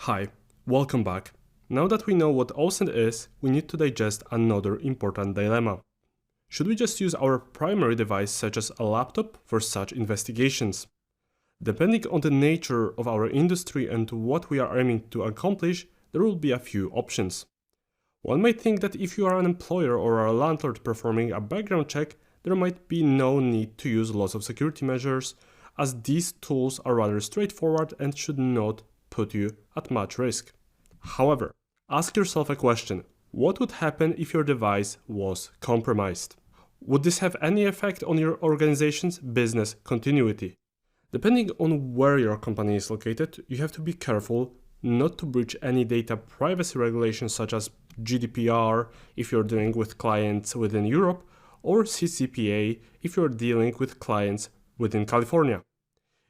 Hi, welcome back. Now that we know what OSINT is, we need to digest another important dilemma. Should we just use our primary device such as a laptop for such investigations? Depending on the nature of our industry and what we are aiming to accomplish, there will be a few options. One might think that if you are an employer or a landlord performing a background check, there might be no need to use lots of security measures, as these tools are rather straightforward and should not put you at much risk. However, ask yourself a question: what would happen if your device was compromised? Would this have any effect on your organization's business continuity? Depending on where your company is located, you have to be careful not to breach any data privacy regulations such as GDPR if you're dealing with clients within Europe, or CCPA if you're dealing with clients within California.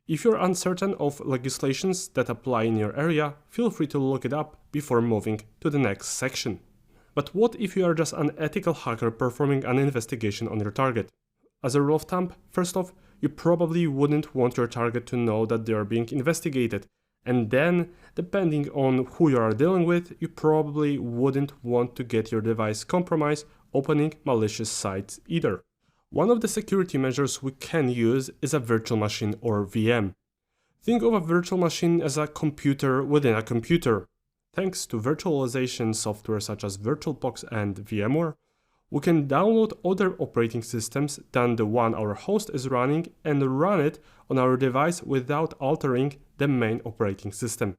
If you're uncertain of legislations that apply in your area, feel free to look it up before moving to the next section. But what if you are just an ethical hacker performing an investigation on your target? As a rule of thumb, first off, you probably wouldn't want your target to know that they are being investigated. And then, depending on who you are dealing with, you probably wouldn't want to get your device compromised opening malicious sites either. One of the security measures we can use is a virtual machine or VM. Think of a virtual machine as a computer within a computer. Thanks to virtualization software such as VirtualBox and VMware, we can download other operating systems than the one our host is running and run it on our device without altering the main operating system.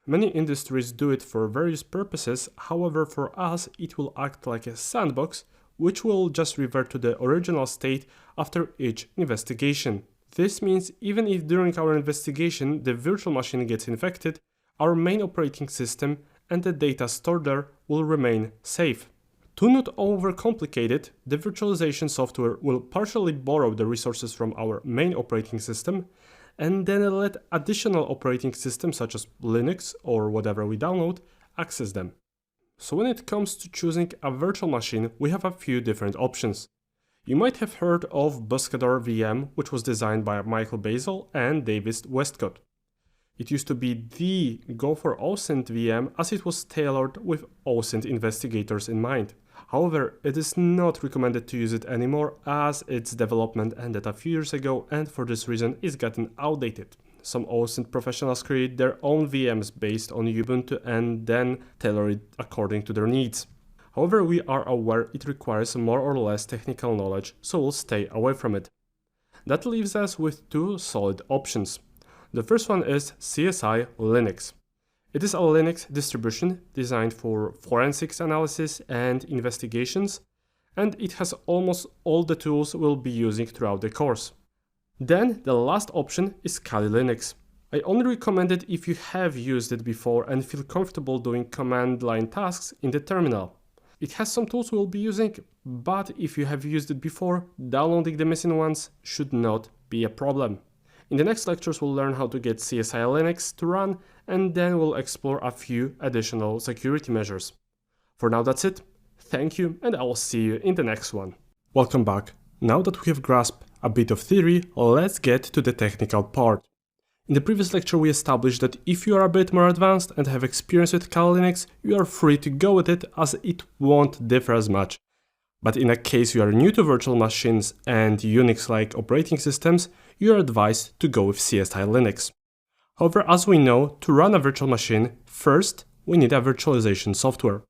Many industries do it for various purposes, however for us it will act like a sandbox which will just revert to the original state after each investigation. This means even if during our investigation the virtual machine gets infected, our main operating system and the data stored there will remain safe. To not overcomplicate it, the virtualization software will partially borrow the resources from our main operating system and then let additional operating systems such as Linux or whatever we download access them. So when it comes to choosing a virtual machine, we have a few different options. You might have heard of Buscador VM, which was designed by Michael Bazel and Davis Westcott. It used to be the go for OSINT VM as it was tailored with OSINT investigators in mind. However, it is not recommended to use it anymore as its development ended a few years ago and for this reason is getting outdated. Some OSINT professionals create their own VMs based on Ubuntu and then tailor it according to their needs. However, we are aware it requires more or less technical knowledge, so we'll stay away from it. That leaves us with two solid options. The first one is CSI Linux. It is a Linux distribution designed for forensics analysis and investigations, and it has almost all the tools we'll be using throughout the course. Then the last option is Kali Linux. I only recommend it if you have used it before and feel comfortable doing command line tasks in the terminal. It has some tools we'll be using, but if you have used it before, downloading the missing ones should not be a problem. In the next lectures we'll learn how to get CSI Linux to run and then we'll explore a few additional security measures. For now that's it. Thank you and I will see you in the next one. Welcome back. Now that we have grasped a bit of theory, let's get to the technical part. In the previous lecture we established that if you are a bit more advanced and have experience with Kali Linux, you are free to go with it as it won't differ as much. But in a case you are new to virtual machines and Unix-like operating systems, you are advised to go with CSI Linux. However, as we know, to run a virtual machine, first we need a virtualization software.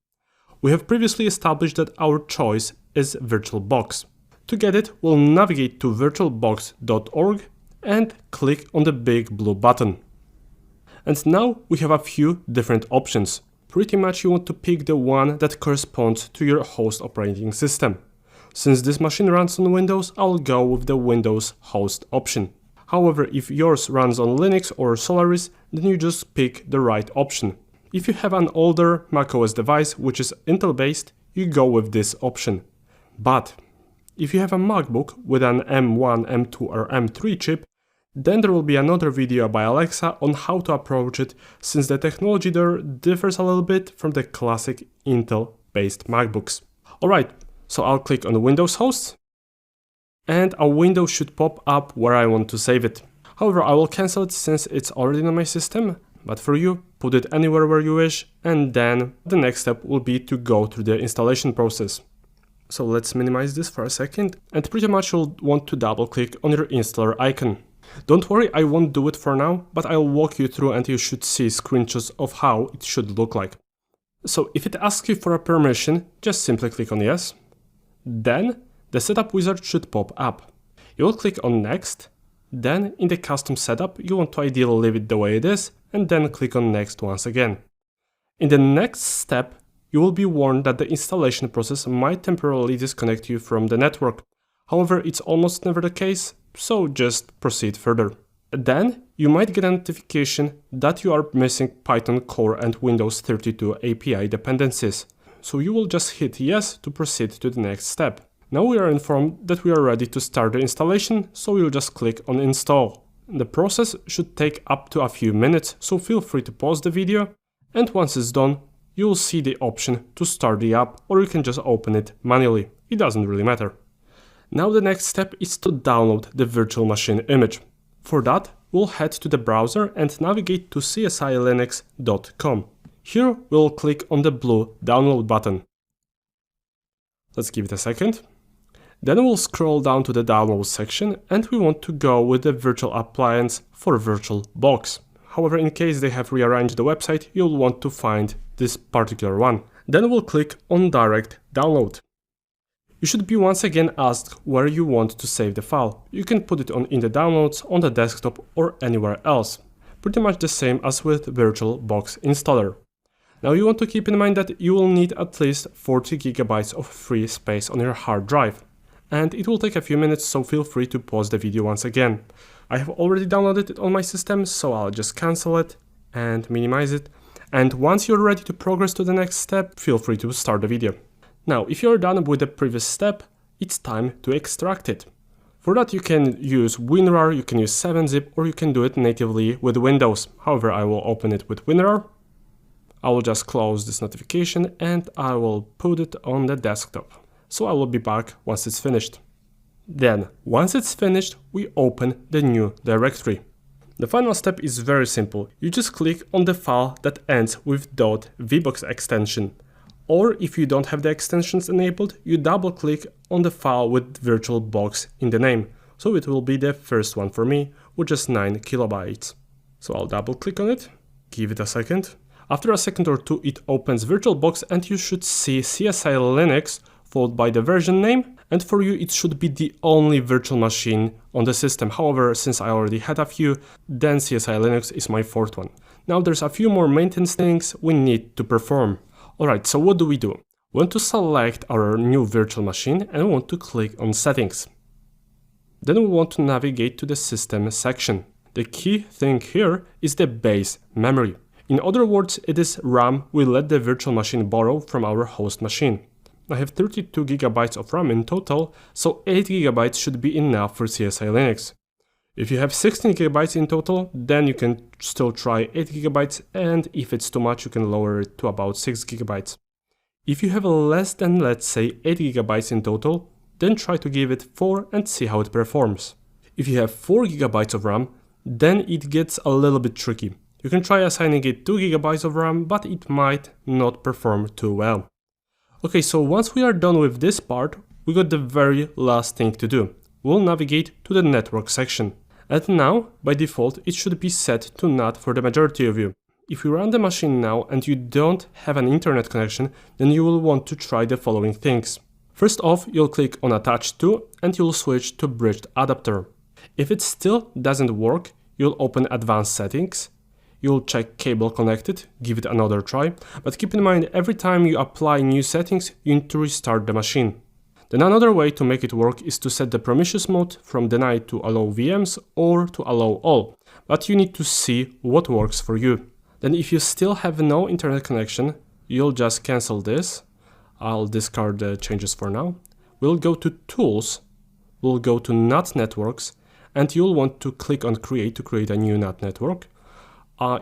We have previously established that our choice is VirtualBox. To get it, we'll navigate to virtualbox.org and click on the big blue button. And now we have a few different options. Pretty much you want to pick the one that corresponds to your host operating system. Since this machine runs on Windows, I'll go with the Windows host option. However, if yours runs on Linux or Solaris, then you just pick the right option. If you have an older macOS device which is Intel based, you go with this option. But if you have a MacBook with an M1, M2 or M3 chip, then there will be another video by Alexa on how to approach it, since the technology there differs a little bit from the classic Intel-based MacBooks. Alright, so I'll click on Windows Host, and a window should pop up where I want to save it. However, I will cancel it since it's already on my system, but for you, put it anywhere where you wish, and then the next step will be to go through the installation process. So let's minimize this for a second, and pretty much you'll want to double click on your installer icon. Don't worry, I won't do it for now, but I'll walk you through and you should see screenshots of how it should look like. So if it asks you for a permission, just simply click on yes. Then the setup wizard should pop up. You will click on next. Then in the custom setup, you want to ideally leave it the way it is, and then click on next once again. In the next step, you will be warned that the installation process might temporarily disconnect you from the network. However, it's almost never the case, so just proceed further. Then you might get a notification that you are missing Python core and Windows 32 API dependencies. So you will just hit yes to proceed to the next step. Now we are informed that we are ready to start the installation, so we'll just click on install. The process should take up to a few minutes, so feel free to pause the video, and once it's done, you will see the option to start the app, or you can just open it manually. It doesn't really matter. Now the next step is to download the virtual machine image. For that, we'll head to the browser and navigate to csilinux.com. Here we'll click on the blue download button. Let's give it a second. Then we'll scroll down to the download section and we want to go with the virtual appliance for VirtualBox. However, in case they have rearranged the website, you'll want to find this particular one. Then we'll click on direct download. You should be once again asked where you want to save the file. You can put it in the downloads, on the desktop or anywhere else. Pretty much the same as with VirtualBox installer. Now you want to keep in mind that you will need at least 40 GB of free space on your hard drive. And it will take a few minutes, so feel free to pause the video once again. I have already downloaded it on my system, so I'll just cancel it and minimize it. And once you're ready to progress to the next step, feel free to start the video. Now, if you're done with the previous step, it's time to extract it. For that you can use WinRAR, you can use 7-zip, or you can do it natively with Windows. However, I will open it with WinRAR. I will just close this notification and I will put it on the desktop. So I will be back once it's finished. Then, once it's finished, we open the new directory. The final step is very simple. You just click on the file that ends with .vbox extension. Or if you don't have the extensions enabled, you double click on the file with VirtualBox in the name. So it will be the first one for me, which is 9 KB. So I'll double click on it, give it a second. After a second or two, it opens VirtualBox and you should see CSI Linux followed by the version name. And for you, it should be the only virtual machine on the system. However, since I already had a few, then CSI Linux is my fourth one. Now there's a few more maintenance things we need to perform. Alright, so what do? We want to select our new virtual machine and we want to click on settings. Then we want to navigate to the system section. The key thing here is the base memory. In other words, it is RAM we let the virtual machine borrow from our host machine. I have 32 GB of RAM in total, so 8 GB should be enough for CSI Linux. If you have 16 GB in total, then you can still try 8 GB, and if it's too much, you can lower it to about 6 GB. If you have less than, let's say, 8 GB in total, then try to give it 4 and see how it performs. If you have 4 GB of RAM, then it gets a little bit tricky. You can try assigning it 2 GB of RAM, but it might not perform too well. Okay, so once we are done with this part, we got the very last thing to do. We'll navigate to the network section. And now, by default, it should be set to NAT for the majority of you. If you run the machine now and you don't have an internet connection, then you will want to try the following things. First off, you'll click on Attach to and you'll switch to Bridged Adapter. If it still doesn't work, you'll open Advanced Settings. You'll check Cable Connected, give it another try, but keep in mind every time you apply new settings, you need to restart the machine. Then another way to make it work is to set the Promiscuous mode from Deny to Allow VMs or to Allow All, but you need to see what works for you. Then if you still have no internet connection, you'll just cancel this. I'll discard the changes for now. We'll go to Tools, we'll go to NAT Networks, and you'll want to click on Create to create a new NAT network.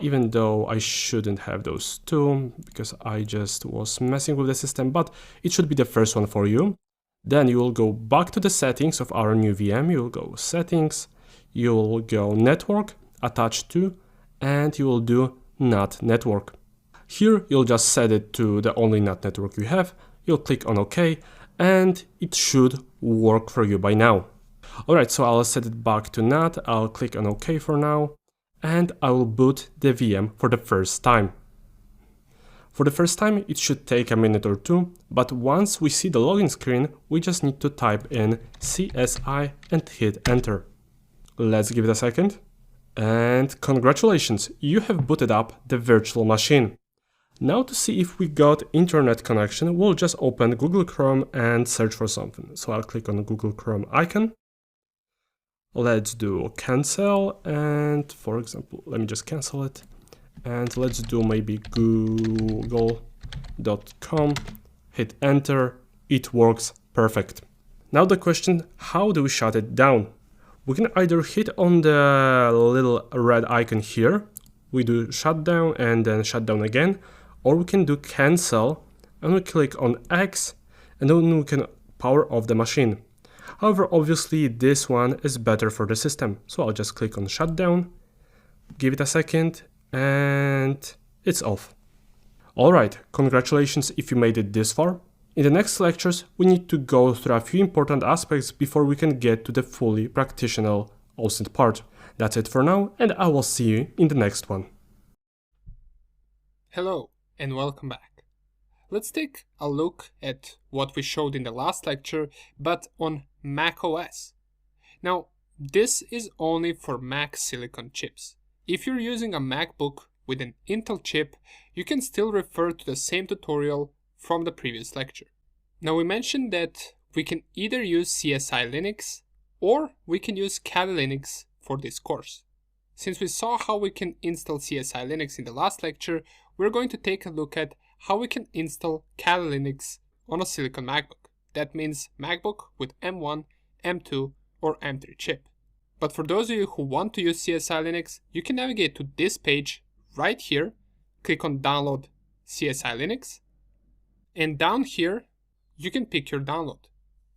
Even though I shouldn't have those two, because I just was messing with the system, but it should be the first one for you. Then you will go back to the settings of our new VM, you will go Settings, you will go Network, Attach to, and you will do NAT network. Here you'll just set it to the only NAT network you have, you'll click on OK, and it should work for you by now. Alright, so I'll set it back to NAT, I'll click on OK for now, and I will boot the VM for the first time. For the first time it should take a minute or two, but once we see the login screen, we just need to type in CSI and hit enter. Let's give it a second. And congratulations, you have booted up the virtual machine. Now to see if we got internet connection, we'll just open Google Chrome and search for something. So I'll click on the Google Chrome icon. Let's do cancel, and for example, let me just cancel it. And let's do maybe google.com, hit enter, it works perfect. Now the question, how do we shut it down? We can either hit on the little red icon here, we do shutdown and then shutdown again, or we can do cancel and we click on X and then we can power off the machine. However, obviously this one is better for the system, so I'll just click on shutdown, give it a second, and it's off. Alright, congratulations if you made it this far. In the next lectures, we need to go through a few important aspects before we can get to the fully practitioner OSINT part. That's it for now, and I will see you in the next one. Hello and welcome back. Let's take a look at what we showed in the last lecture, but on Mac OS. Now, this is only for Mac Silicon chips. If you're using a MacBook with an Intel chip, you can still refer to the same tutorial from the previous lecture. Now, we mentioned that we can either use CSI Linux or we can use Kali Linux for this course. Since we saw how we can install CSI Linux in the last lecture, we're going to take a look at how we can install Kali Linux on a Silicon MacBook. That means MacBook with M1, M2 or M3 chip. But for those of you who want to use CSI Linux, you can navigate to this page right here, click on download CSI Linux, and down here you can pick your download.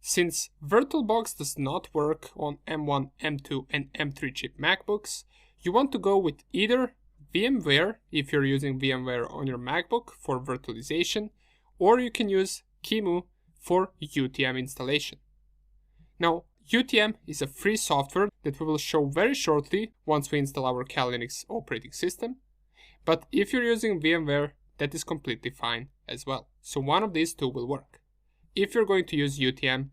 Since VirtualBox does not work on M1, M2 and M3 chip MacBooks, you want to go with either VMware if you're using VMware on your MacBook for virtualization, or you can use QEMU for UTM installation. Now, UTM is a free software that we will show very shortly once we install our Kali Linux operating system, but if you're using VMware, that is completely fine as well. So one of these two will work. If you're going to use UTM,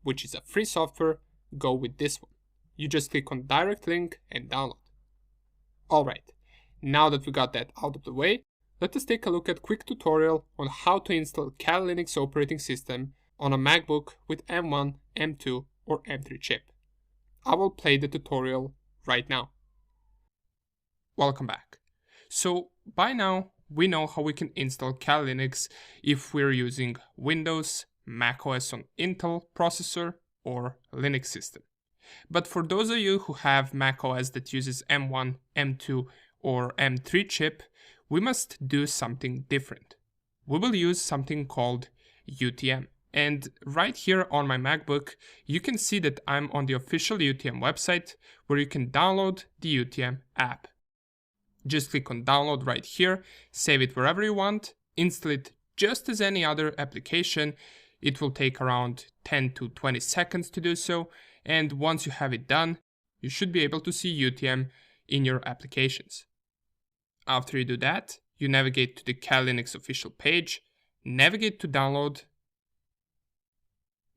which is a free software, go with this one. You just click on direct link and download. Alright, now that we got that out of the way, let us take a look at a quick tutorial on how to install Kali Linux operating system on a MacBook with M1, M2 or M3 chip. I will play the tutorial right now. Welcome back. So by now we know how we can install Kali Linux if we're using Windows, Mac OS on Intel processor or Linux system. But for those of you who have Mac OS that uses M1, M2 or M3 chip, we must do something different. We will use something called UTM. And right here on my MacBook, you can see that I'm on the official UTM website where you can download the UTM app. Just click on download right here, save it wherever you want, install it just as any other application. It will take around 10 to 20 seconds to do so. And once you have it done, you should be able to see UTM in your applications. After you do that, you navigate to the Kali Linux official page, navigate to download,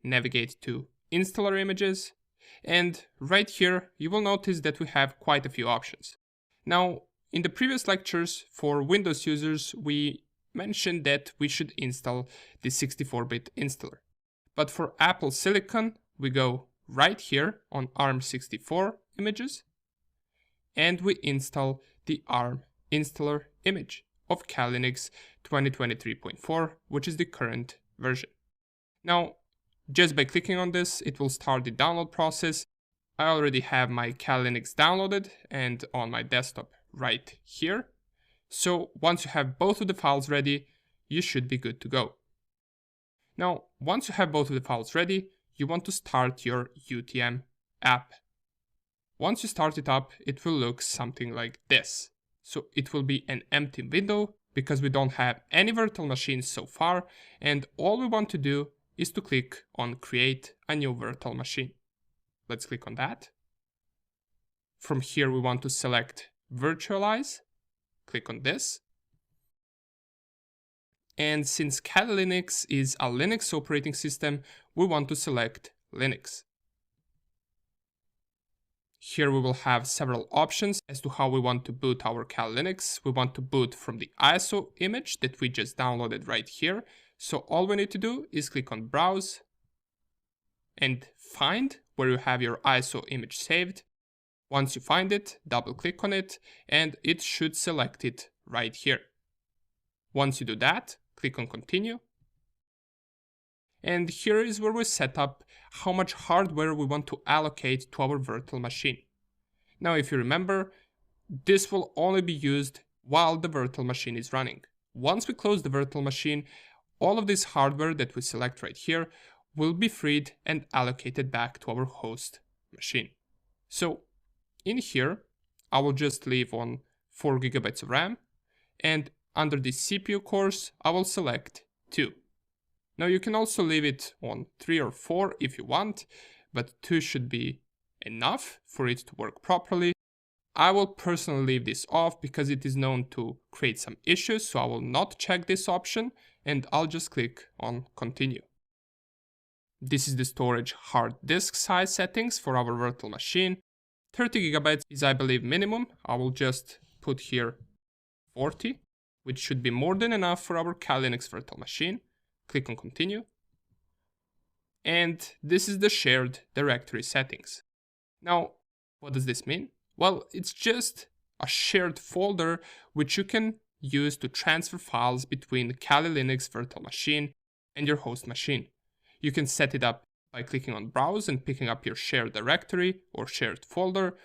navigate to installer images, and right here you will notice that we have quite a few options. Now, in the previous lectures for Windows users, we mentioned that we should install the 64-bit installer. But for Apple Silicon, we go right here on ARM64 images, and we install the ARM installer image of Kali Linux 2023.4, which is the current version. Now, just by clicking on this, it will start the download process. I already have my Kali Linux downloaded and on my desktop right here. So once you have both of the files ready, you should be good to go. Now, once you have both of the files ready, you want to start your UTM app. Once you start it up, it will look something like this. So it will be an empty window because we don't have any virtual machines so far, and all we want to do is to click on create a new virtual machine. Let's click on that. From here we want to select virtualize, click on this. And since Kali Linux is a Linux operating system, we want to select Linux. Here we will have several options as to how we want to boot our Kali Linux. We want to boot from the ISO image that we just downloaded right here. So all we need to do is click on browse and find where you have your ISO image saved. Once you find it, double click on it and it should select it right here. Once you do that, click on continue. And here is where we set up how much hardware we want to allocate to our virtual machine. Now, if you remember, this will only be used while the virtual machine is running. Once we close the virtual machine, all of this hardware that we select right here will be freed and allocated back to our host machine. So in here, I will just leave on 4 GB of RAM, and under the CPU cores, I will select 2. Now you can also leave it on 3 or 4 if you want, but 2 should be enough for it to work properly. I will personally leave this off because it is known to create some issues, so I will not check this option and I'll just click on continue. This is the storage hard disk size settings for our virtual machine. 30 GB is, I believe, minimum. I will just put here 40, which should be more than enough for our Kali Linux virtual machine. Click on continue. And this is the shared directory settings. Now, what does this mean? Well, it's just a shared folder which you can use to transfer files between the Kali Linux virtual machine and your host machine. You can set it up by clicking on browse and picking up your shared directory or shared folder.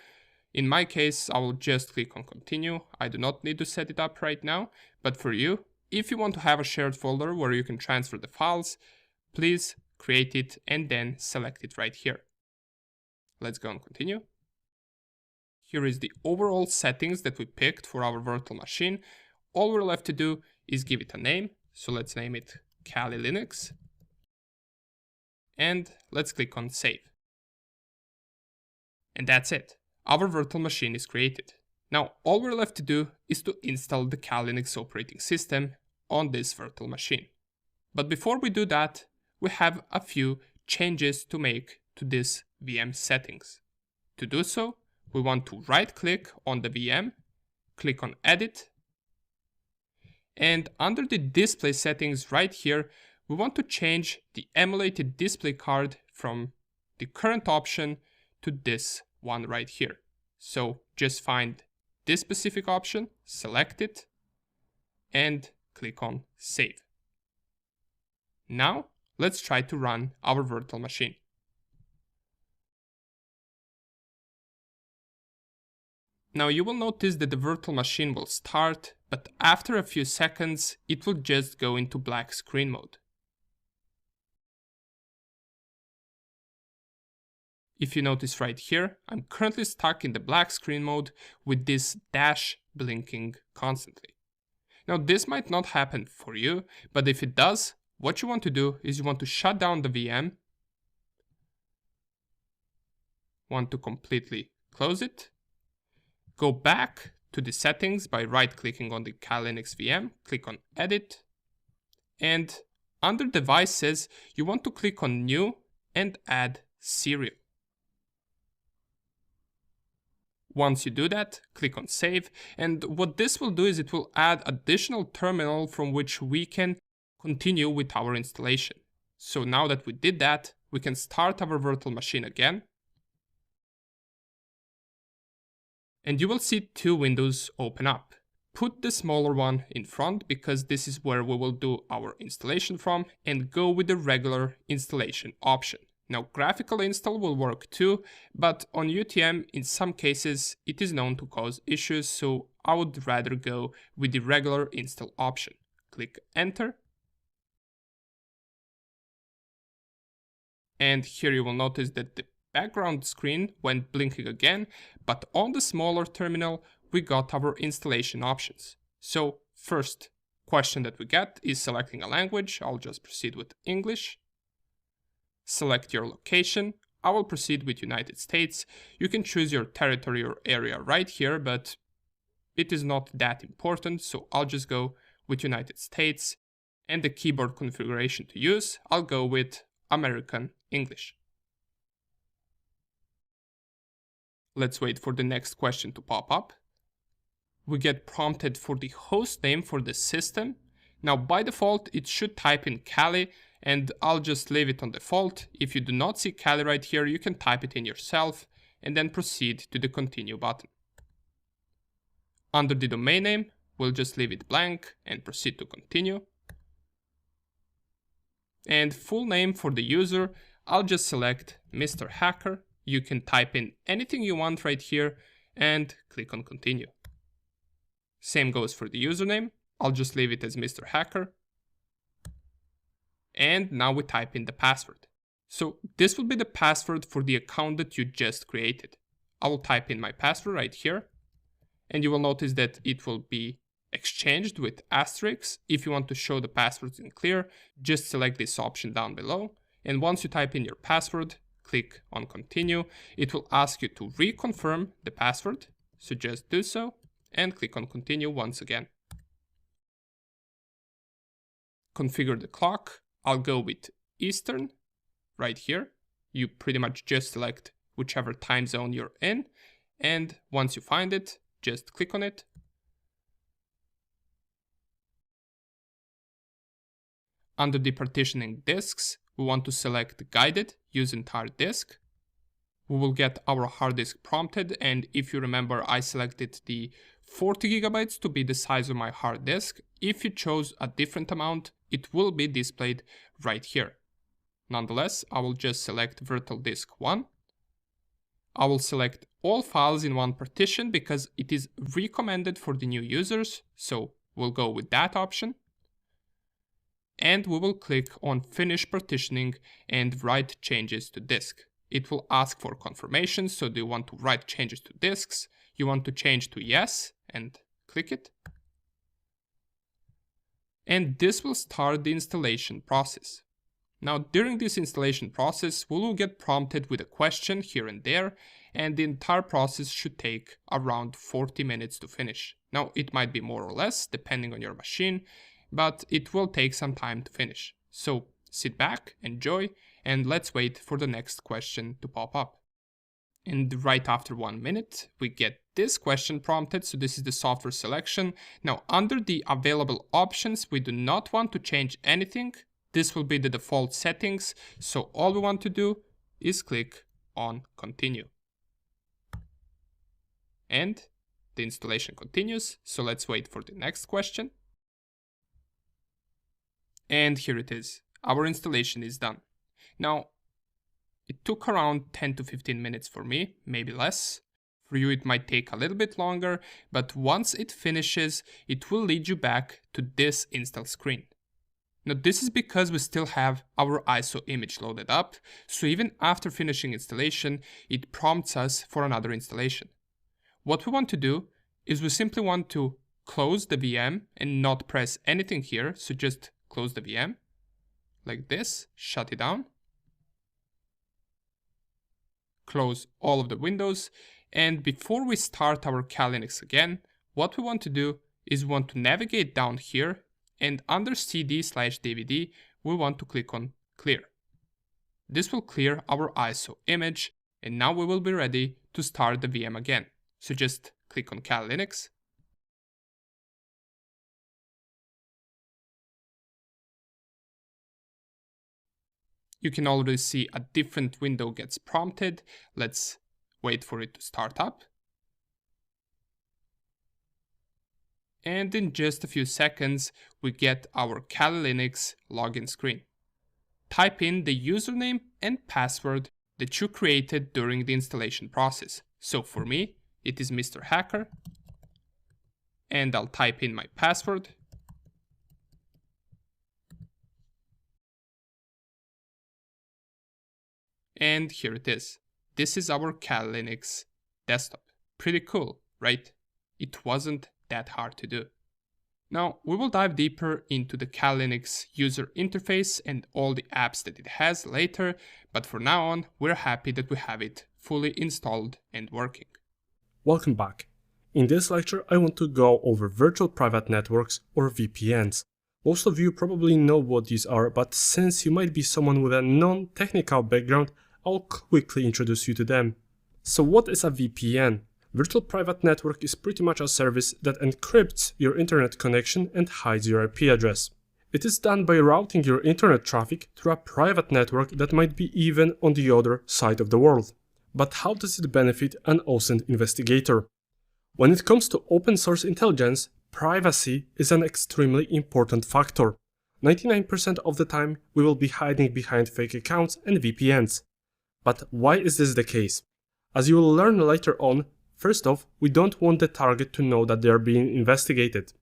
In my case, I will just click on continue. I do not need to set it up right now, but for you, if you want to have a shared folder where you can transfer the files, please create it and then select it right here. Let's go and continue. Here is the overall settings that we picked for our virtual machine. All we're left to do is give it a name. So let's name it Kali Linux. And let's click on save. And that's it. Our virtual machine is created. Now, all we're left to do is to install the Kali Linux operating system on this virtual machine. But before we do that, we have a few changes to make to this VM settings. To do so, we want to right-click on the VM, click on Edit, and under the display settings right here, we want to change the emulated display card from the current option to this one right here. So just find this specific option, select it, and click on Save. Now, let's try to run our virtual machine. Now you will notice that the virtual machine will start, but after a few seconds, it will just go into black screen mode. If you notice right here, I'm currently stuck in the black screen mode with this dash blinking constantly. Now this might not happen for you, but if it does, what you want to do is you want to shut down the VM, want to completely close it, go back to the settings by right-clicking on the Kali Linux VM, click on Edit, and under Devices, you want to click on New and add Serial. Once you do that, click on Save, and what this will do is it will add additional terminal from which we can continue with our installation. So now that we did that, we can start our virtual machine again. And you will see two windows open up. Put the smaller one in front because this is where we will do our installation from, and go with the regular installation option. Now, graphical install will work too, but on UTM, in some cases, it is known to cause issues, so I would rather go with the regular install option. Click Enter. And here you will notice that the background screen went blinking again, but on the smaller terminal, we got our installation options. So first question that we get is selecting a language. I'll just proceed with English. Select your location. I will proceed with United States. You can choose your territory or area right here, but it is not that important, so I'll just go with United States. And the keyboard configuration to use, I'll go with American English. Let's wait for the next question to pop up. We get prompted for the host name for the system. Now by default it should type in Kali, and I'll just leave it on default. If you do not see Kali right here, you can type it in yourself and then proceed to the continue button. Under the domain name, we'll just leave it blank and proceed to continue. And full name for the user, I'll just select Mr. Hacker. You can type in anything you want right here and click on continue. Same goes for the username. I'll just leave it as Mr. Hacker. And now we type in the password. So this will be the password for the account that you just created. I will type in my password right here. And you will notice that it will be exchanged with asterisks. If you want to show the passwords in clear, just select this option down below. And once you type in your password, click on continue. It will ask you to reconfirm the password. So just do so and click on continue once again. Configure the clock. I'll go with Eastern right here. You pretty much just select whichever time zone you're in. And once you find it, just click on it. Under the partitioning disks, we want to select guided, use entire disk. We will get our hard disk prompted, and if you remember, I selected the 40 GB to be the size of my hard disk. If you chose a different amount, it will be displayed right here. Nonetheless, I will just select virtual disk 1. I will select all files in one partition because it is recommended for the new users, so we'll go with that option. And we will click on Finish Partitioning and Write Changes to Disk. It will ask for confirmation, so do you want to write changes to disks? You want to change to yes, and click it. And this will start the installation process. Now, during this installation process, we will get prompted with a question here and there, and the entire process should take around 40 minutes to finish. Now, it might be more or less, depending on your machine, but it will take some time to finish. So sit back, enjoy, and let's wait for the next question to pop up. And right after 1 minute, we get this question prompted. So this is the software selection. Now, under the available options, we do not want to change anything. This will be the default settings. So all we want to do is click on continue. And the installation continues. So let's wait for the next question. And here it is. Our installation is done. Now, it took around 10 to 15 minutes for me, maybe less. For you, it might take a little bit longer, but once it finishes, it will lead you back to this install screen. Now, this is because we still have our ISO image loaded up, so even after finishing installation, it prompts us for another installation. What we want to do is we simply want to close the VM and not press anything here, so just close the VM like this, shut it down, close all of the windows, and before we start our Kali Linux again, what we want to do is we want to navigate down here, and under CD/DVD we want to click on clear. This will clear our ISO image, and now we will be ready to start the VM again. So just click on Kali Linux. You can already see a different window gets prompted. Let's wait for it to start up. And in just a few seconds, we get our Kali Linux login screen. Type in the username and password that you created during the installation process. So for me, it is Mr. Hacker. And I'll type in my password. And here it is. This is our Kali Linux desktop. Pretty cool, right? it wasn't that hard to do. Now, we will dive deeper into the Kali Linux user interface and all the apps that it has later, but for now on, we're happy that we have it fully installed and working. Welcome back. In this lecture, I want to go over virtual private networks or VPNs. Most of you probably know what these are, but since you might be someone with a non-technical background, I'll quickly introduce you to them. So what is a VPN? Virtual private network is pretty much a service that encrypts your internet connection and hides your IP address. It is done by routing your internet traffic through a private network that might be even on the other side of the world. But how does it benefit an OSINT investigator? When it comes to open source intelligence, privacy is an extremely important factor. 99% of the time we will be hiding behind fake accounts and VPNs. But why is this the case? As you will learn later on, first off, we don't want the target to know that they are being investigated.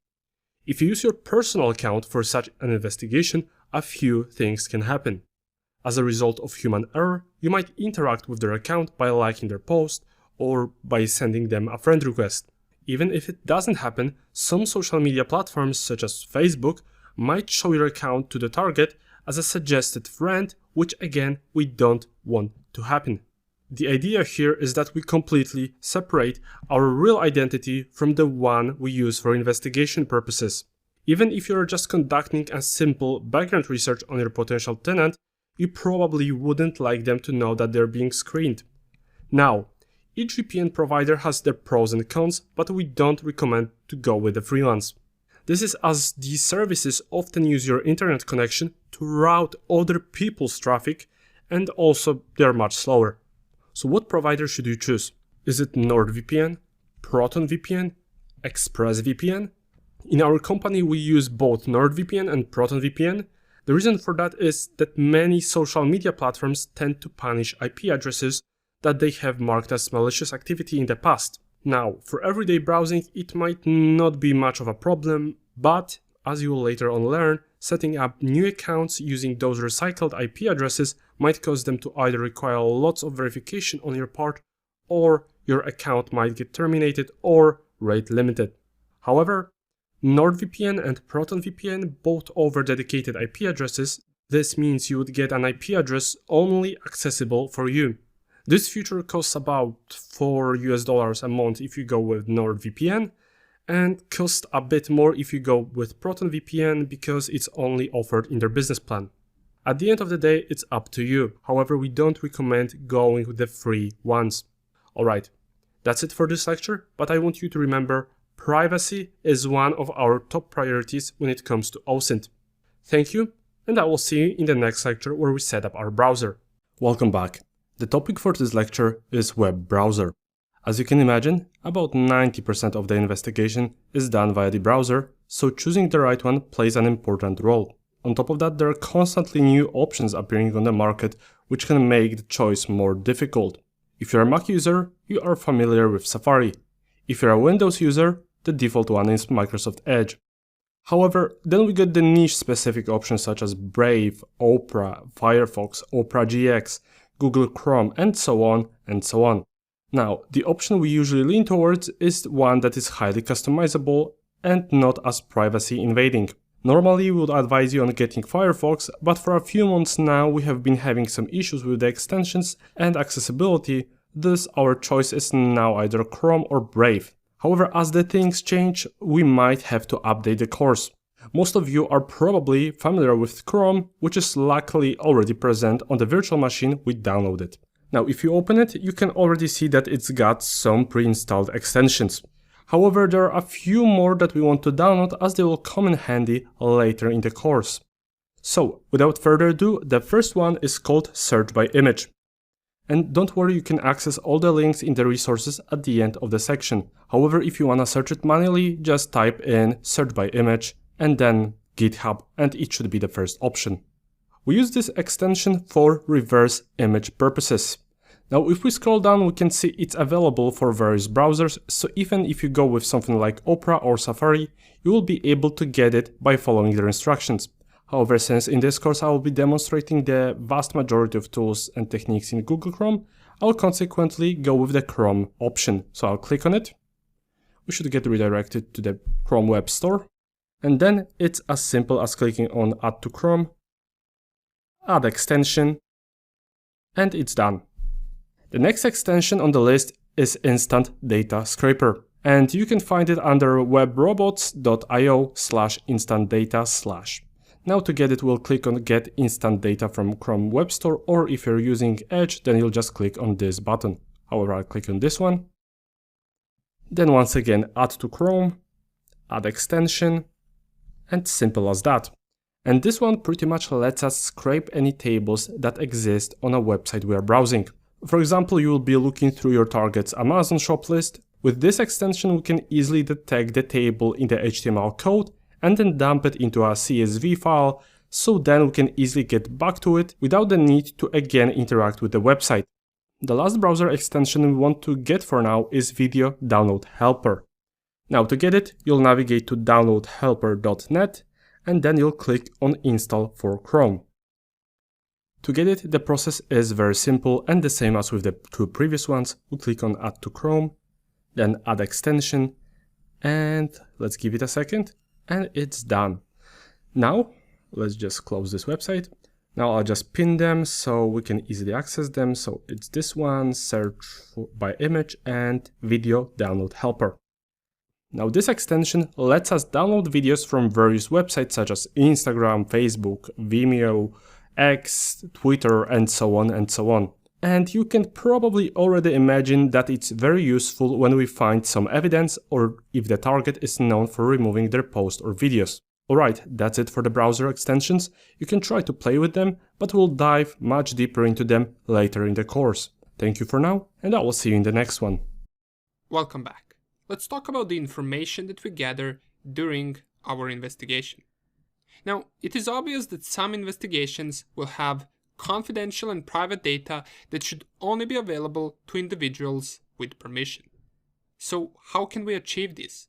If you use your personal account for such an investigation, a few things can happen. As a result of human error, you might interact with their account by liking their post or by sending them a friend request. Even if it doesn't happen, some social media platforms such as Facebook might show your account to the target as a suggested friend, which again we don't want to happen. The idea here is that we completely separate our real identity from the one we use for investigation purposes. Even if you're just conducting a simple background research on your potential tenant, you probably wouldn't like them to know that they're being screened. Now, each VPN provider has their pros and cons, but we don't recommend to go with the free ones. This is as these services often use your internet connection to route other people's traffic, and also they're much slower. So what provider should you choose? Is it NordVPN, ProtonVPN, ExpressVPN? In our company we use both NordVPN and ProtonVPN. The reason for that is that many social media platforms tend to punish IP addresses that they have marked as malicious activity in the past. Now, for everyday browsing it might not be much of a problem, but as you will later on learn, setting up new accounts using those recycled IP addresses might cause them to either require lots of verification on your part, or your account might get terminated or rate limited. However, NordVPN and ProtonVPN both offer dedicated IP addresses. This means you would get an IP address only accessible for you. This feature costs about $4 a month if you go with NordVPN, and costs a bit more if you go with ProtonVPN because it's only offered in their business plan. At the end of the day, it's up to you. However, we don't recommend going with the free ones. Alright, that's it for this lecture, but I want you to remember privacy is one of our top priorities when it comes to OSINT. Thank you, and I will see you in the next lecture where we set up our browser. Welcome back. The topic for this lecture is web browser. As you can imagine, about 90% of the investigation is done via the browser, so choosing the right one plays an important role. On top of that, there are constantly new options appearing on the market which can make the choice more difficult. If you're a Mac user, you are familiar with Safari. If you're a Windows user, the default one is Microsoft Edge. However, then we get the niche-specific options such as Brave, Opera, Firefox, Opera GX, Google Chrome, and so on and so on. Now, the option we usually lean towards is one that is highly customizable and not as privacy invading. Normally, we would advise you on getting Firefox, but for a few months now we have been having some issues with the extensions and accessibility, thus our choice is now either Chrome or Brave. However, as the things change, we might have to update the course. Most of you are probably familiar with Chrome, which is luckily already present on the virtual machine we downloaded. Now, if you open it, you can already see that it's got some pre-installed extensions. However, there are a few more that we want to download as they will come in handy later in the course. So, without further ado, the first one is called Search by Image. And don't worry, you can access all the links in the resources at the end of the section. However, if you want to search it manually, just type in Search by Image and then GitHub, and it should be the first option. We use this extension for reverse image purposes. Now, if we scroll down, we can see it's available for various browsers, so even if you go with something like Opera or Safari, you will be able to get it by following their instructions. However, since in this course I will be demonstrating the vast majority of tools and techniques in Google Chrome, I'll consequently go with the Chrome option. So I'll click on it. we should get redirected to the Chrome Web Store. And then it's as simple as clicking on Add to Chrome, add extension, and it's done. The next extension on the list is Instant Data Scraper, and you can find it under webrobots.io/instantdata/. Now to get it, we'll click on Get Instant Data from Chrome Web Store, or if you're using Edge, then you'll just click on this button. However, I'll click on this one. Then once again, Add to Chrome, add extension, and simple as that. And this one pretty much lets us scrape any tables that exist on a website we are browsing. For example, you will be looking through your target's Amazon shop list. With this extension, we can easily detect the table in the HTML code and then dump it into a CSV file, so then we can easily get back to it without the need to again interact with the website. The last browser extension we want to get for now is Video Download Helper. Now to get it, you'll navigate to downloadhelper.net and then you'll click on Install for Chrome. To get it, the process is very simple and the same as with the two previous ones. We'll click on Add to Chrome, then Add Extension, and let's give it a second, and it's done. Now, let's just close this website. Now I'll just pin them so we can easily access them. So it's this one, search by image and Video Download Helper. Now this extension lets us download videos from various websites such as Instagram, Facebook, Vimeo, X, Twitter, and so on and so on. And you can probably already imagine that it's very useful when we find some evidence or if the target is known for removing their posts or videos. Alright, that's it for the browser extensions. You can try to play with them, but we'll dive much deeper into them later in the course. Thank you for now, and I will see you in the next one. Welcome back. Let's talk about the information that we gather during our investigation. Now, it is obvious that some investigations will have confidential and private data that should only be available to individuals with permission. So how can we achieve this?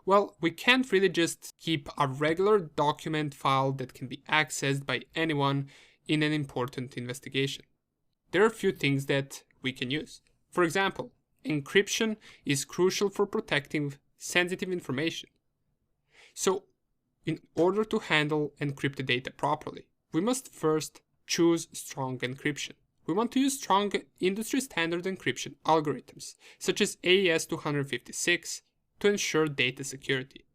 Well, we can't really just keep a regular document file that can be accessed by anyone in an important investigation. There are a few things that we can use. For example, encryption is crucial for protecting sensitive information. So, in order to handle encrypted data properly, we must first choose strong encryption. We want to use strong industry standard encryption algorithms, such as AES-256, to ensure data security.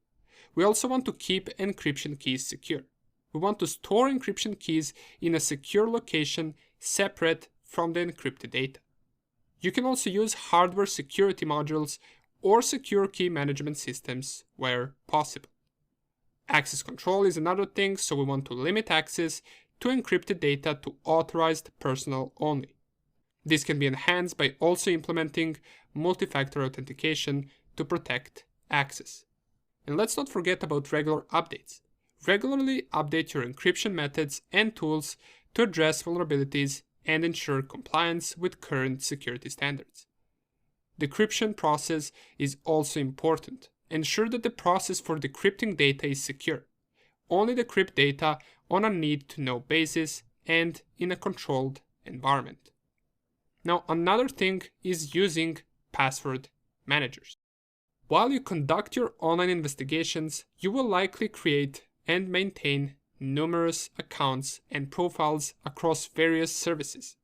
We also want to keep encryption keys secure. We want to store encryption keys in a secure location separate from the encrypted data. You can also use hardware security modules or secure key management systems where possible. Access control is another thing, so we want to limit access to encrypted data to authorized personnel only. This can be enhanced by also implementing multi-factor authentication to protect access. And let's not forget about regular updates. Regularly update your encryption methods and tools to address vulnerabilities and ensure compliance with current security standards. The decryption process is also important. Ensure that the process for decrypting data is secure. Only decrypt data on a need-to-know basis and in a controlled environment. Now, another thing is using password managers. While you conduct your online investigations, you will likely create and maintain numerous accounts and profiles across various services.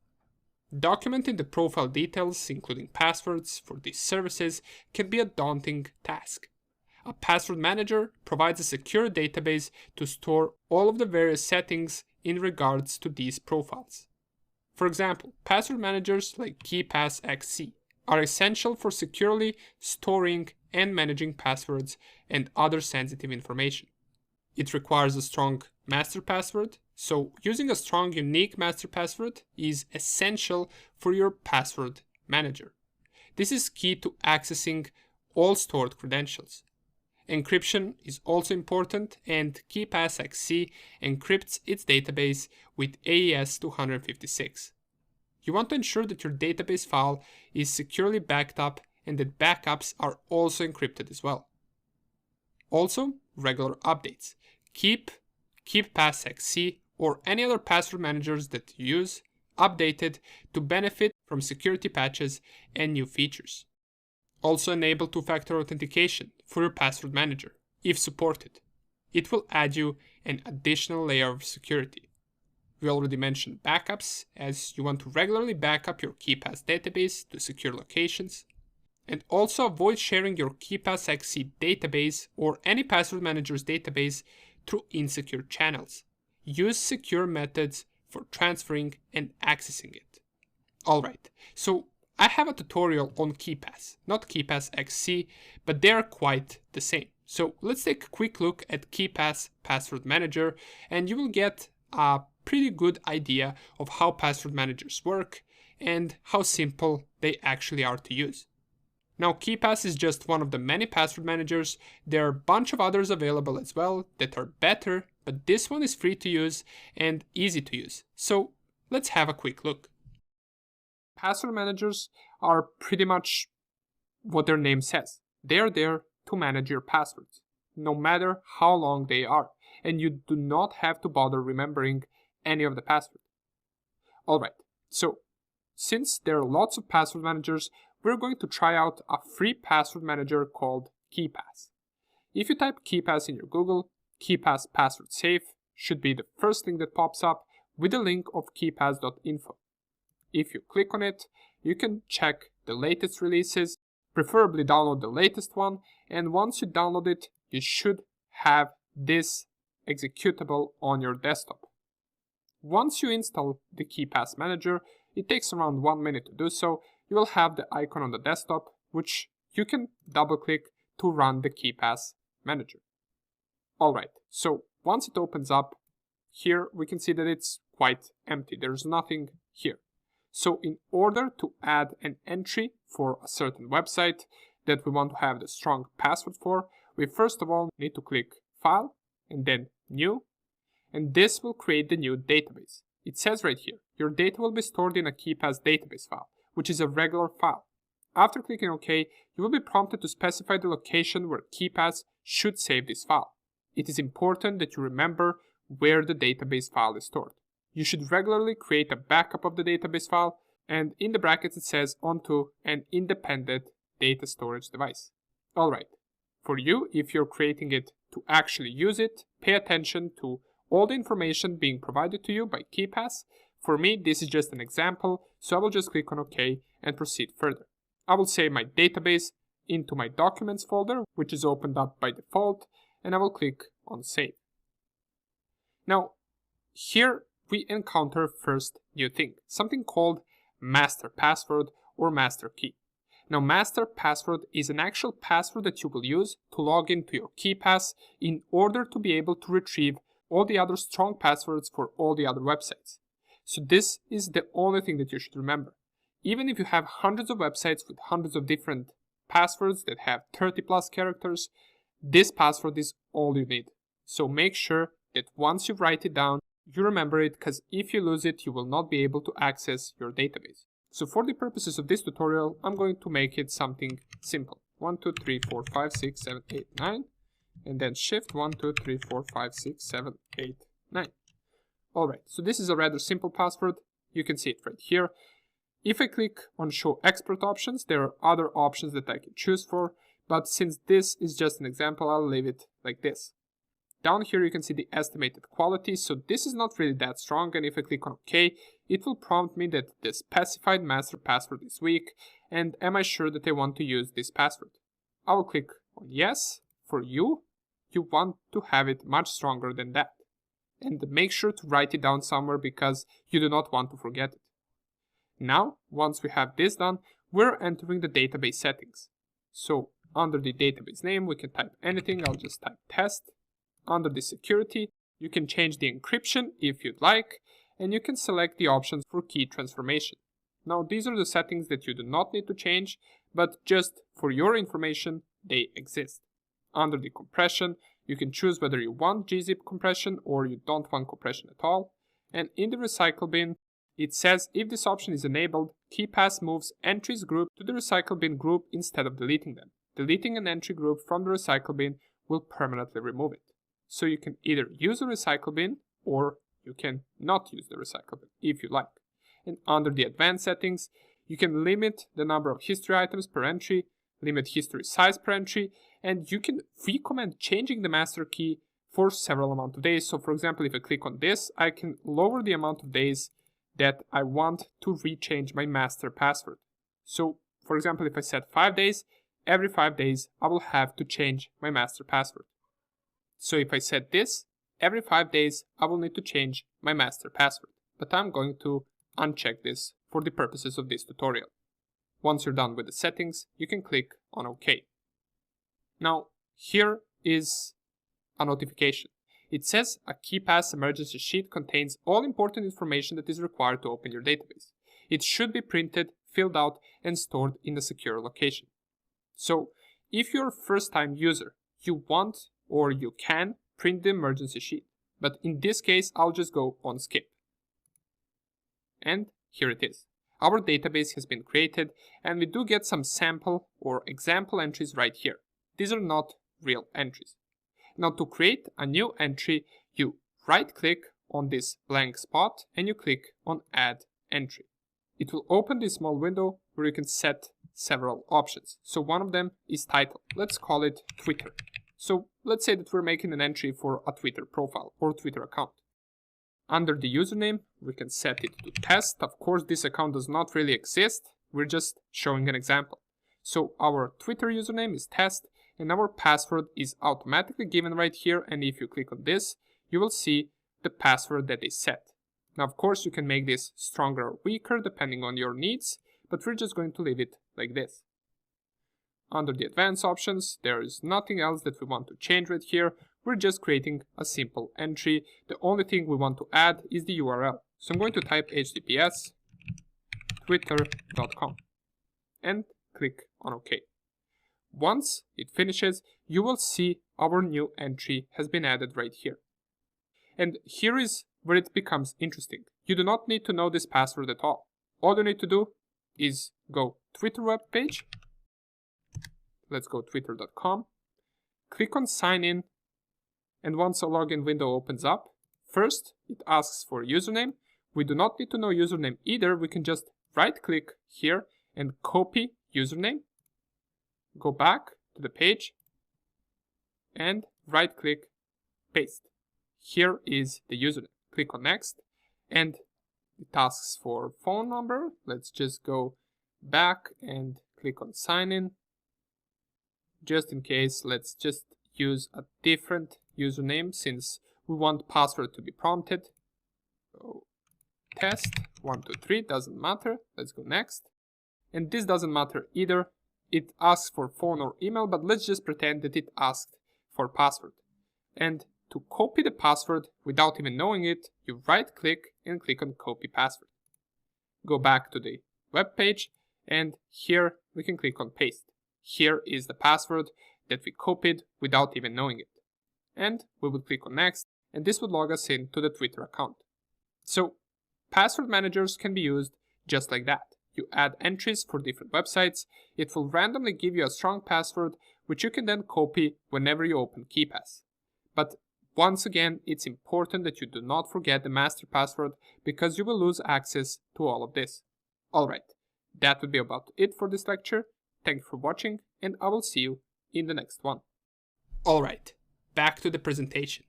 Documenting the profile details, including passwords for these services, can be a daunting task. A password manager provides a secure database to store all of the various settings in regards to these profiles. For example, password managers like KeePassXC are essential for securely storing and managing passwords and other sensitive information. It requires a strong master password, so using a strong unique master password is essential for your password manager. This is key to accessing all stored credentials. Encryption is also important, and KeePassXC encrypts its database with AES-256. You want to ensure that your database file is securely backed up and that backups are also encrypted as well. Also, regular updates. Keep KeePassXC or any other password managers that you use updated to benefit from security patches and new features. Also enable two-factor authentication for your password manager, if supported. It will add you an additional layer of security. We already mentioned backups, as you want to regularly back up your KeePass database to secure locations. And also avoid sharing your KeePass XC database or any password manager's database through insecure channels. Use secure methods for transferring and accessing it. Alright, so I have a tutorial on KeePass, not KeePass XC, but they are quite the same. So let's take a quick look at KeePass Password Manager, and you will get a pretty good idea of how password managers work and how simple they actually are to use. Now, KeePass is just one of the many password managers. There are a bunch of others available as well that are better, but this one is free to use and easy to use. So let's have a quick look. Password managers are pretty much what their name says. They are there to manage your passwords, no matter how long they are, and you do not have to bother remembering any of the passwords. Alright, so since there are lots of password managers, we're going to try out a free password manager called KeePass. If you type KeePass in your Google, KeePass Password Safe should be the first thing that pops up with a link of keepass.info. If you click on it, you can check the latest releases, preferably download the latest one, and once you download it, you should have this executable on your desktop. Once you install the KeePass manager, it takes around 1 minute to do so. You will have the icon on the desktop, which you can double click to run the KeePass manager. Alright, so once it opens up, here we can see that it's quite empty. There's nothing here. So in order to add an entry for a certain website that we want to have the strong password for, we first of all need to click File and then New, and this will create the new database. It says right here, your data will be stored in a KeePass database file, which is a regular file. After clicking OK, you will be prompted to specify the location where KeePass should save this file. It is important that you remember where the database file is stored. You should regularly create a backup of the database file, and in the brackets it says onto an independent data storage device. Alright, for you, if you're creating it to actually use it, pay attention to all the information being provided to you by KeePass. For me, this is just an example, so I will just click on OK and proceed further. I will save my database into my Documents folder, which is opened up by default, and I will click on Save. Now, here we encounter first new thing, something called master password or master key. Now, master password is an actual password that you will use to log into your KeePass in order to be able to retrieve all the other strong passwords for all the other websites. So this is the only thing that you should remember. Even if you have hundreds of websites with hundreds of different passwords that have 30 plus characters, this password is all you need. So make sure that once you write it down, you remember it, because if you lose it, you will not be able to access your database. So for the purposes of this tutorial, I'm going to make it something simple. 1, 2, 3, 4, 5, 6, 7, 8, 9. And then shift 1, 2, 3, 4, 5, 6, 7, 8, 9. Alright, so this is a rather simple password. You can see it right here. If I click on show export options, there are other options that I can choose for, but since this is just an example, I'll leave it like this. Down here you can see the estimated quality, so this is not really that strong, and if I click on OK, it will prompt me that the specified master password is weak, and am I sure that I want to use this password? I will click on yes. For you, you want to have it much stronger than that. And make sure to write it down somewhere because you do not want to forget it. Now, once we have this done, we're entering the database settings. So under the database name, we can type anything. I'll just type test. Under the security, you can change the encryption if you'd like, and you can select the options for key transformation. Now, these are the settings that you do not need to change, but just for your information, they exist. Under the compression, you can choose whether you want gzip compression or you don't want compression at all. And in the recycle bin, it says if this option is enabled, KeePass moves entries group to the recycle bin group instead of deleting them. Deleting an entry group from the recycle bin will permanently remove it. So you can either use a recycle bin or you can not use the recycle bin if you like. And under the advanced settings, you can limit the number of history items per entry, limit history size per entry, and you can recommend changing the master key for several amount of days. So for example, if I click on this, I can lower the amount of days that I want to rechange my master password. So for example, if I set 5 days, every 5 days I will have to change my master password. So if I set this, every 5 days I will need to change my master password. But I'm going to uncheck this for the purposes of this tutorial. Once you're done with the settings, you can click on OK. Now, here is a notification. It says a KeePass emergency sheet contains all important information that is required to open your database. It should be printed, filled out, and stored in a secure location. So, if you're a first-time user, you want or you can print the emergency sheet. But in this case, I'll just go on skip. And here it is. Our database has been created, and we do get some sample or example entries right here. These are not real entries. Now to create a new entry, you right-click on this blank spot and you click on Add Entry. It will open this small window where you can set several options. So one of them is title. Let's call it Twitter. So let's say that we're making an entry for a Twitter profile or Twitter account. Under the username, we can set it to test. Of course, this account does not really exist. We're just showing an example. So our Twitter username is test and our password is automatically given right here. And if you click on this, you will see the password that is set. Now, of course, you can make this stronger or weaker depending on your needs, but we're just going to leave it like this. Under the advanced options, there is nothing else that we want to change right here. We're just creating a simple entry. The only thing we want to add is the URL. So I'm going to type https twitter.com and click on OK. Once it finishes, you will see our new entry has been added right here. And here is where it becomes interesting. You do not need to know this password at all. All you need to do is go Twitter web page. Let's go twitter.com. Click on sign in. And once a login window opens up, first it asks for a username. We do not need to know username either. We can just right click here and copy username. Go back to the page and right click, paste. Here is the username. Click on next and it asks for phone number. Let's just go back and click on sign in. Just in case, let's just use a different username since we want password to be prompted. So test 123 doesn't matter. Let's go next. And this doesn't matter either. It asks for phone or email, but let's just pretend that it asked for password. And to copy the password without even knowing it, you right click and click on copy password. Go back to the web page and here we can click on paste. Here is the password that we copied without even knowing it. And we would click on next and this would log us in to the Twitter account. So password managers can be used just like that. You add entries for different websites. It will randomly give you a strong password which you can then copy whenever you open KeePass. But once again, it's important that you do not forget the master password because you will lose access to all of this. Alright, that would be about it for this lecture. Thank you for watching and I will see you in the next one. Alright, back to the presentation.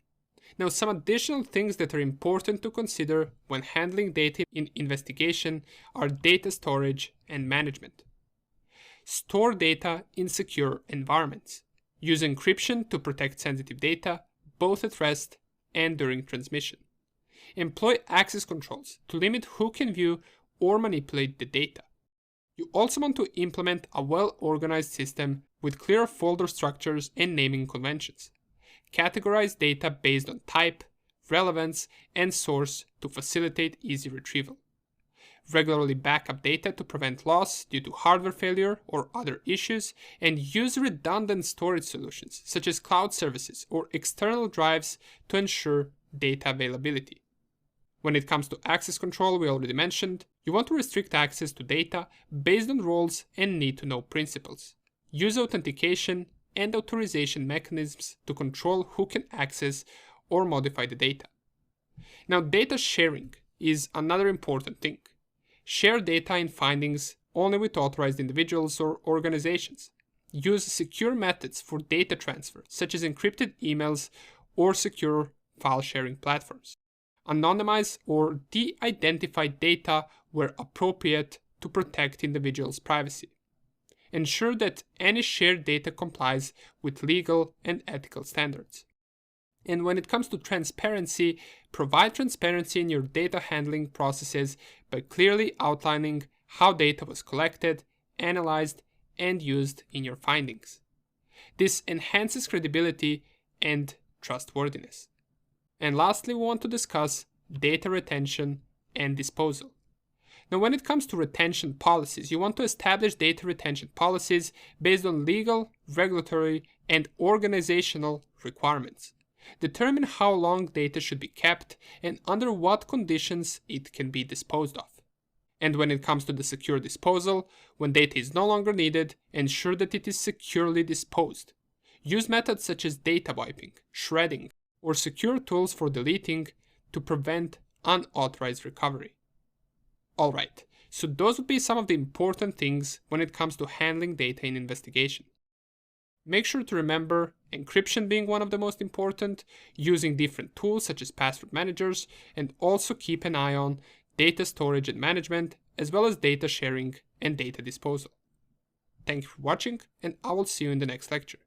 Now some additional things that are important to consider when handling data in investigation are data storage and management. Store data in secure environments. Use encryption to protect sensitive data, both at rest and during transmission. Employ access controls to limit who can view or manipulate the data. You also want to implement a well-organized system with clear folder structures and naming conventions. Categorize data based on type, relevance, and source to facilitate easy retrieval. Regularly backup data to prevent loss due to hardware failure or other issues, and use redundant storage solutions such as cloud services or external drives to ensure data availability. When it comes to access control, we already mentioned, you want to restrict access to data based on roles and need-to-know principles. Use authentication and authorization mechanisms to control who can access or modify the data. Now, data sharing is another important thing. Share data and findings only with authorized individuals or organizations. use secure methods for data transfer, such as encrypted emails or secure file sharing platforms. Anonymize or de-identify data where appropriate to protect individuals' privacy. Ensure that any shared data complies with legal and ethical standards. And when it comes to transparency, provide transparency in your data handling processes by clearly outlining how data was collected, analyzed, and used in your findings. This enhances credibility and trustworthiness. And lastly, we want to discuss data retention and disposal. Now, when it comes to retention policies, you want to establish data retention policies based on legal, regulatory, and organizational requirements. Determine how long data should be kept and under what conditions it can be disposed of. And when it comes to the secure disposal, when data is no longer needed, ensure that it is securely disposed. Use methods such as data wiping, shredding, or secure tools for deleting to prevent unauthorized recovery. Alright, so those would be some of the important things when it comes to handling data in investigation. Make sure to remember encryption being one of the most important, using different tools such as password managers, and also keep an eye on data storage and management, as well as data sharing and data disposal. Thank you for watching, and I will see you in the next lecture.